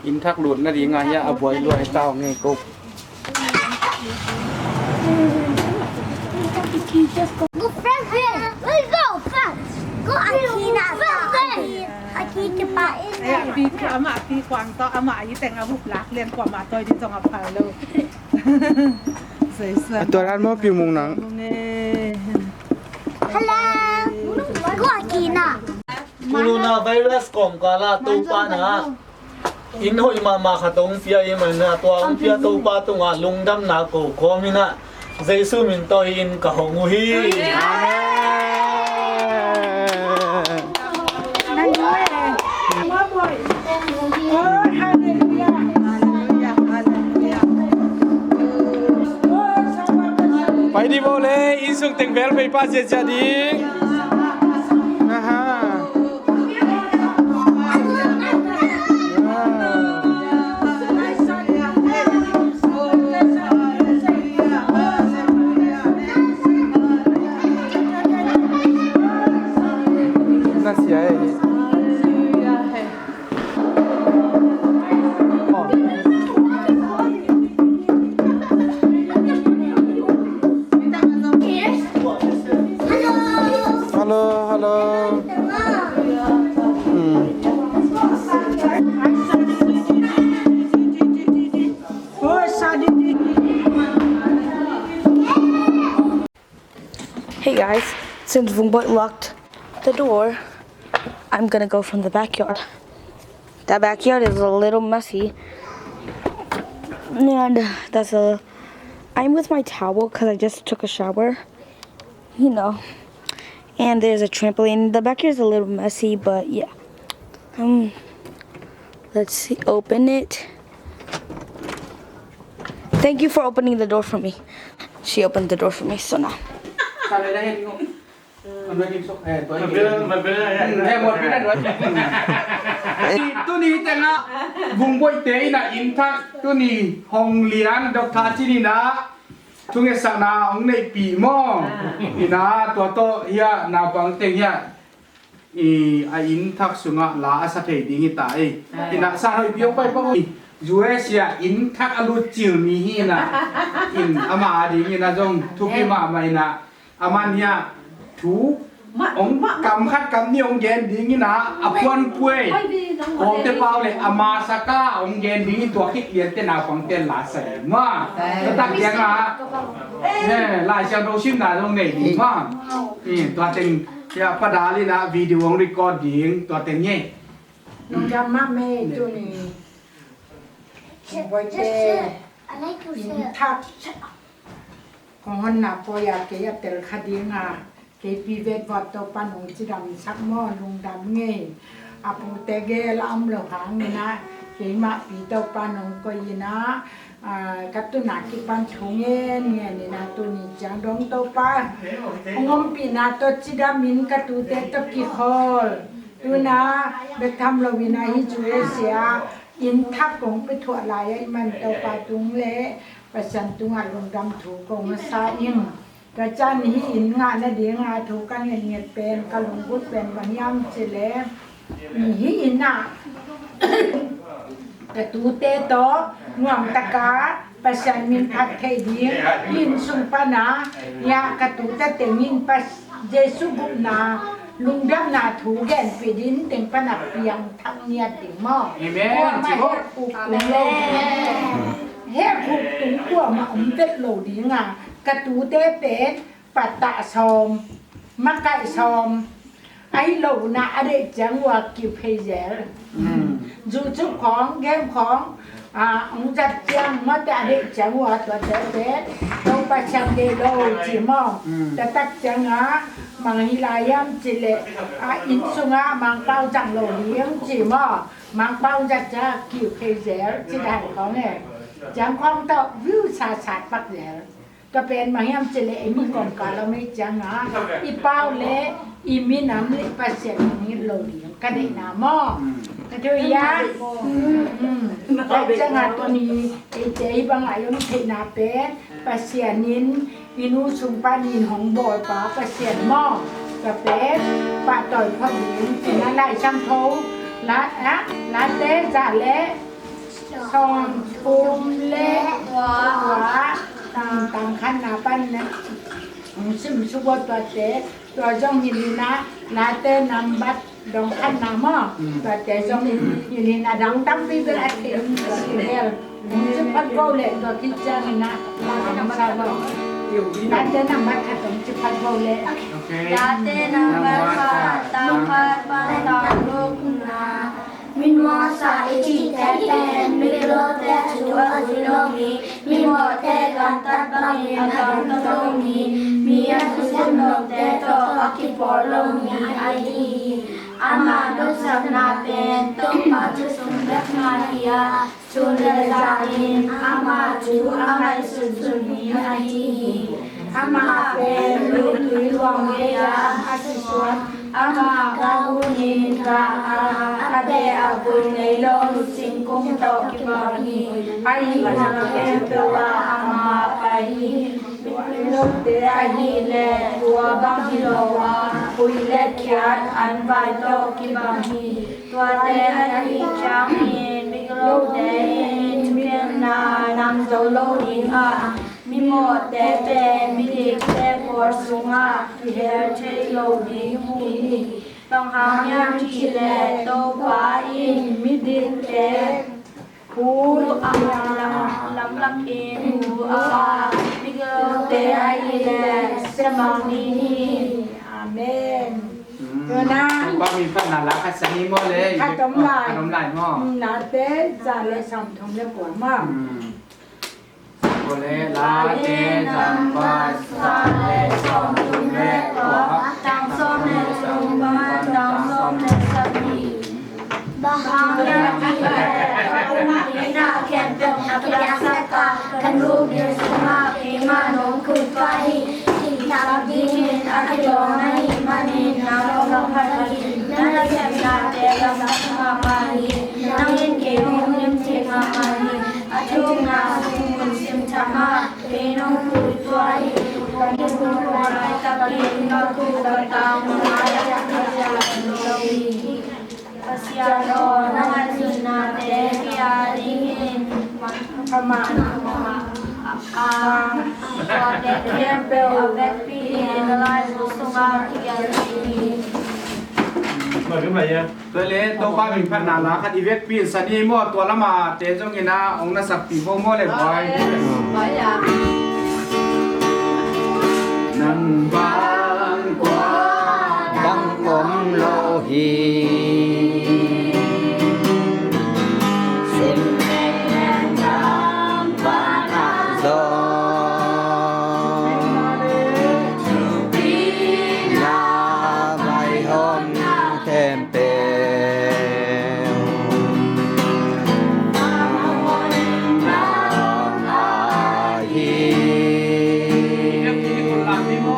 อินทักหลุดนาดีงายะอบวยรวยเต้าไงกุ๊ก Go fast, let's go fast. Go Akina, Akina pa in. ปีคืออาม่าปีกวางต่ออาม่ายี่แต่งอาบุกลักเรียนกว่ามาต่อยที่จงอับพายเลยสวยๆ ตัวร้านมอปิวมุงหนัง Hello. Go Akina. Coronavirus kong kala tupa na inhoy mama katong pia iman na tuang pia tupa tunga lungdam na ko komina Jesu min to in kahonguhiไปดิโบเลยอินสุงเต็งเบลไปป้าเสียจะดีนะฮะน่าเสียฮัลโหลฮัลโหลHey guys, since Vungboy locked the door, I'm gonna go from the backyard. That backyard is a little messy. And I'm with my towel because I just took a shower. You know. And there's a trampoline. The backyard is a little messy, but yeah. Let's see, open it. Thank you for opening the door for me. She opened the door for me, so now. ตัวนี้แต่ละบุงบวยเตยนะอินทักตัวนี้ห้องเรียนดอกทาที่นี่นะทุกอย่างสักนาของในปีมองนี่นะตัวโตเฮียนาบังเตงเฮียอินทักสุงะลาสัตย์ดีหิตาอินะสารพิยกไปปะยูเอเชียอินทักอลูจิวมีหินะอินอามาดีหินะจงทุกที่มาไม่นะอามันเฮียถูกองกำคัดกำนี่องเย็นดีงี้นะอภวนป่วยโอเตเปาเลยอามาสก้าองเย็นดีตัวคิดเรียนเต้นเอาของเต้นหลาแสนมากแล้วตักยังอ่ะเนี่ยลายเชียงโดชิมนาตรงไหนดีมากนี่ตัวเต็งยาประดาลีนะวิดีโอรีคอร์ดดีตัวเต็งเนี่ย น้องจำมาเมย์ตัวนี้บอยเจ I like to อิน say. ทักของฮันนาปอยาเกียเตลคดีงาเกปีเวทวัดตัวปานงจิดำสักหม้อลุงดำเงยอาปูเตเกลอัมเหลหางนี่นะเกมาปีตัวปานงก็ยินะกัตุนาคิปันชงเงี้ยนี่นะตัวนี้จังดงตัวปางมปีนาตัวจิดามินกัตุเตตัวกิคอลตัวนะเบทำเราวินัยจูเอเซียอินทักกงไปถั่วลายมันตัวปาตุงเละประชันตุงอัดลงดำถูกกงซาอิงกระจันหิอินงานและเดียงาถูกกันเงียบเป็นกะลงบุตเป็นวันยำเจเลมีหิอินน่ะกระตูเตโตง่วงตะกาประชันมินพัดเทดียินสุปนายากระตูเตเตมินปัสเจสุบุนาลุงดำนาถูแก่นปีดินเต็งปนับเปียงทั้งเนียติงหม้อพวกมาเฮ็ดปลูกตุงโลเฮ็ดปลูกตุงพวกมาเป็ดโลดีงากระตูเตเป็ดปัตตะซอมมะไก่ซอมไอ้โลนะอเดจังว่ากิวเพเยลจูจุของแก้มขององจัดจังมาแต่อเดจังว่าตัวเป็ดต้องไปชังเดโลจีมอแต่ตักจังมังฮิลายามจิเลอินสุงะมังเป้าจังโลเลี้ยงจีมอมังเป้าจัดจ้ากิวเพเยลจีได้ของเนี่ยจังความต่อวิวชาชาปักเยลก็เป็นมาเฮียมเจเลมีกองการเราไม่จังอีเป้าเละอีมีน้ำเละปัสเซียนนี้โลเลียงกระเดนาหม้อกระเทียมแต่จังตัวนี้เจ๊บางอายุเทนาเป็นปัสเซียนิน อินูชุมปานินของบ่อยป๋าประเสียนหม้อกับเป็ดปะต่อยพอดีเป็นอะไรช่างโทละละเต้จ่าเละซองทุมเละหัวต่างขันนาปั้นนะซึ่งชุบตัวเต้ตัวจงยินนะลาเต้นำบัดดองขันนาหม้อตัวเต้จงยินนะดังตั้งปีเป็นอะไรตัวที่เดียวซึ่งพัดโบเล่ตัวที่เจอนะลาเต้นำชาวบ้านลาเต้นำบัดขัดตรงที่พัดโบเล่ โอเค Dati nang berkata pada lukna Min wasa iti teten Mikro te suwa silongi Min wote kantat bangi Agang tolongi Miya susunok te to akipolongi Ayi Ama dosak napen Tumpa susundak maria Sundasain Ama tu amai susuni Ayi Ama pen lutu luang ya asisuan Ama kahunin ka ade abun ngayon singkong to kibagi Ay na pewa ama pahi Lote ahile tua bangilowa Uile kiat anvay to kibagi Tuate ahi changin Biglote Tupian na nang zolo din mi mo te pe mi dik te por sunga mi her che lo di mu ni tong hang yang chi le to pa in mi dik te hu a lam lam in hu a mi go te ai le se mang ni ni amen เออนะ ก็มีพันนารักษานีหม้อเลย ขนมลาย ขนมลายหม้อ นาเต้จ่าเลยสำทงเรียกว่ามา โอเลลาเตจัมปัสสะเลสอมตุเมโต Tang som ne sumba tang som ne sabi Bahang yang ina ken peng apiasa ka kanu bir suma pima nong kutai Ina dingin akidong nai manin nalong pagi Nana kem na te lam sama pagi Nangin ke hum te mamani Atung na hum sim tama Penong kutai Kami kurai tapi aku datang Maya kerja Lawi Pasiano Nangan sunate Kia dingin Ama Suate tempel Abek pilih Nelai Sungai Kia dingin มาขึ้นมาเยอะ ตัวเลตัวป้ามีพันนารักอีเวกปีสันนีหม้อตัวละมาเตจงกินะองนัสักปีโมหม้อเลยบอยนังบางกว่า บังอมโลหิสิ้นแห่งแห่งน้ำบางอาโซทุปีนาไมหอนเทมเปลน้ำอาฮี เรียกมีคนหลังมีหม้อ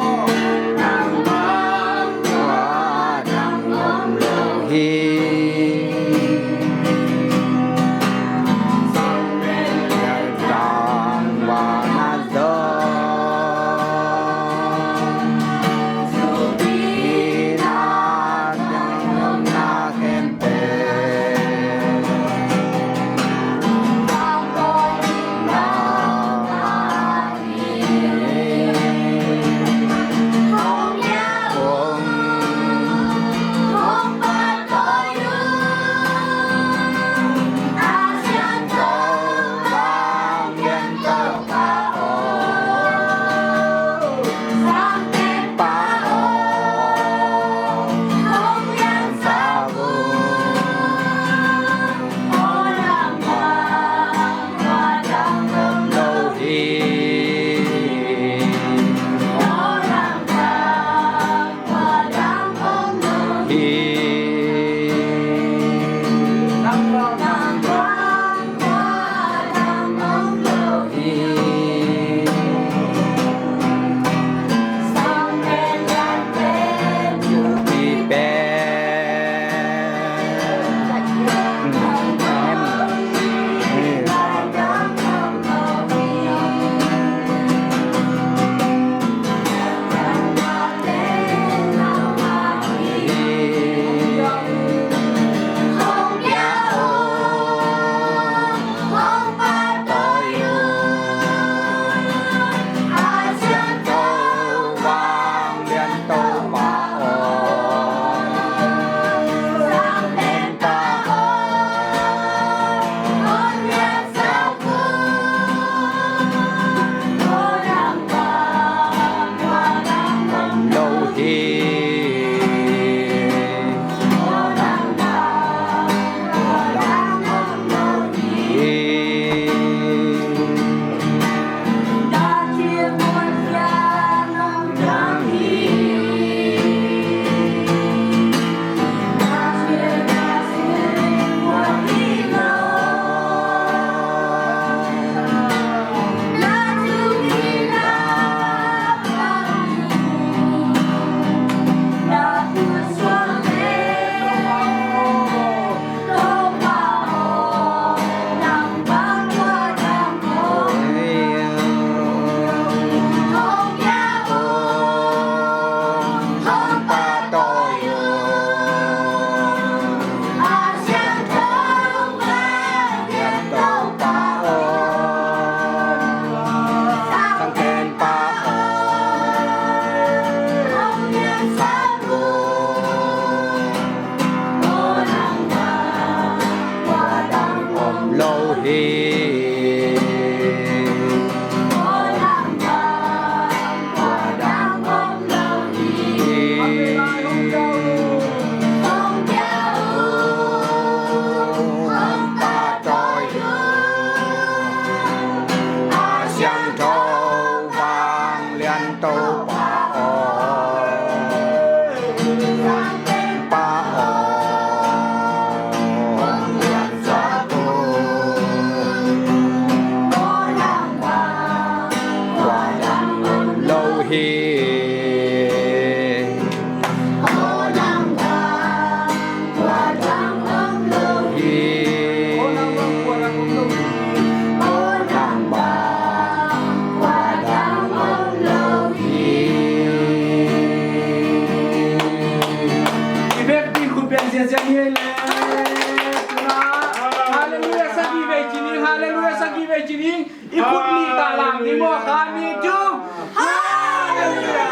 Ikut ni talang ni mo kami jum. Haleluya.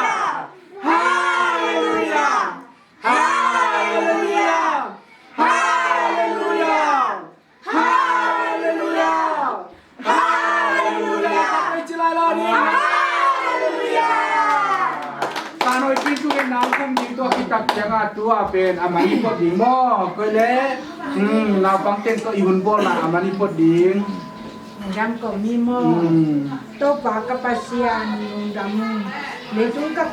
Haleluya. Haleluya. Haleluya. Haleluya. Haleluya. Sampai celala ni. Haleluya. Tanoi pintu ke nangkum di tu kitab jaga tua pen amani pot ding mo ko le. La bangten ko ihun bola amani pot ding. Dam ko mimo to pa kapasian yung dam le tung ka